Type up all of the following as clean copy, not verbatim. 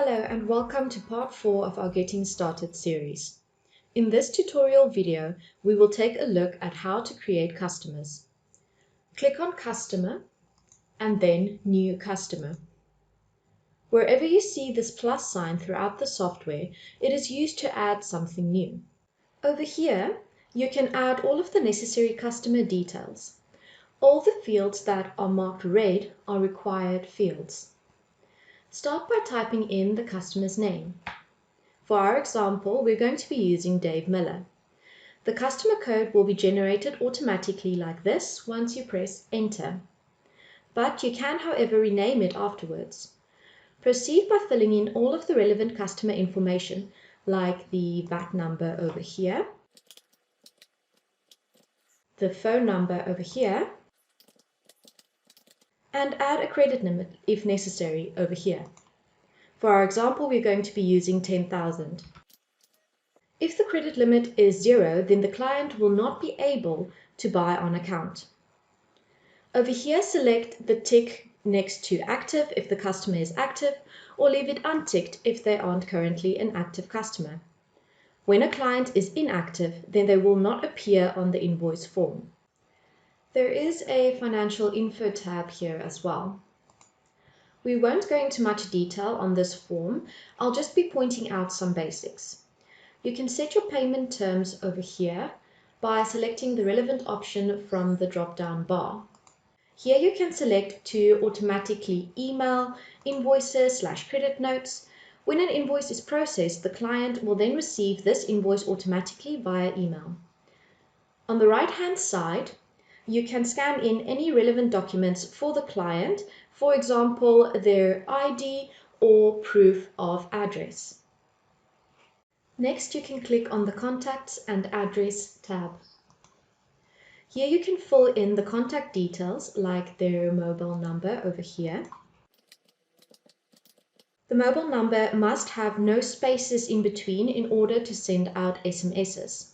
Hello and welcome to part 4 of our Getting Started series. In this tutorial video, we will take a look at how to create customers. Click on Customer and then New Customer. Wherever you see this plus sign throughout the software, it is used to add something new. Over here, you can add all of the necessary customer details. All the fields that are marked red are required fields. Start by typing in the customer's name. For our example, we're going to be using Dave Miller. The customer code will be generated automatically like this once you press Enter. But you can, however, rename it afterwards. Proceed by filling in all of the relevant customer information, like the VAT number over here, the phone number over here, and add a credit limit if necessary over here. For our example, we're going to be using 10,000. If the credit limit is 0, then the client will not be able to buy on account. Over here, select the tick next to active if the customer is active, or leave it unticked if they aren't currently an active customer. When a client is inactive, then they will not appear on the invoice form. There is a financial info tab here as well. We won't go into much detail on this form. I'll just be pointing out some basics. You can set your payment terms over here by selecting the relevant option from the drop-down bar. Here you can select to automatically email invoices/credit notes. When an invoice is processed, the client will then receive this invoice automatically via email. On the right-hand side, you can scan in any relevant documents for the client, for example, their ID or proof of address. Next, you can click on the Contacts and Address tab. Here you can fill in the contact details like their mobile number over here. The mobile number must have no spaces in between in order to send out SMSs.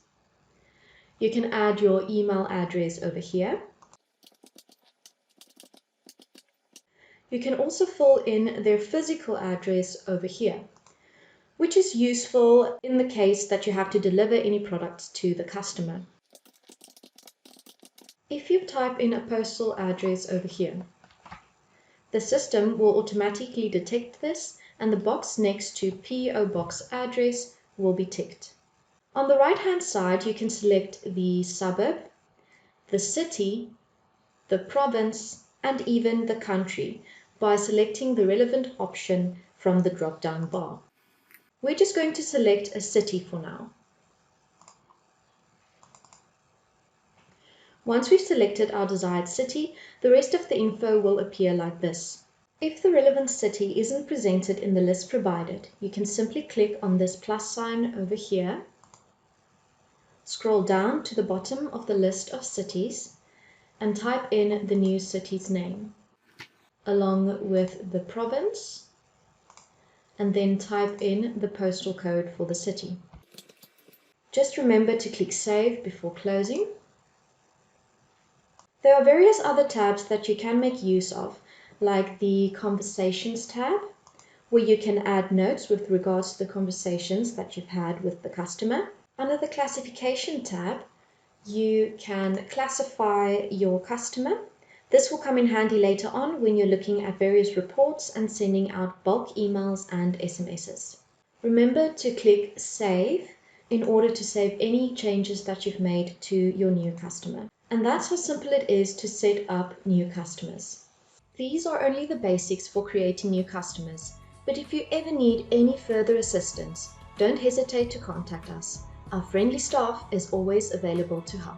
You can add your email address over here. You can also fill in their physical address over here, which is useful in the case that you have to deliver any products to the customer. If you type in a postal address over here, the system will automatically detect this and the box next to PO Box address will be ticked. On the right-hand side, you can select the suburb, the city, the province, and even the country by selecting the relevant option from the drop-down bar. We're just going to select a city for now. Once we've selected our desired city, the rest of the info will appear like this. If the relevant city isn't presented in the list provided, you can simply click on this plus sign over here. Scroll down to the bottom of the list of cities and type in the new city's name, along with the province, and then type in the postal code for the city. Just remember to click Save before closing. There are various other tabs that you can make use of, like the Conversations tab, where you can add notes with regards to the conversations that you've had with the customer. Under the Classification tab, you can classify your customer. This will come in handy later on when you're looking at various reports and sending out bulk emails and SMSs. Remember to click Save in order to save any changes that you've made to your new customer. And that's how simple it is to set up new customers. These are only the basics for creating new customers, but if you ever need any further assistance, don't hesitate to contact us. Our friendly staff is always available to help.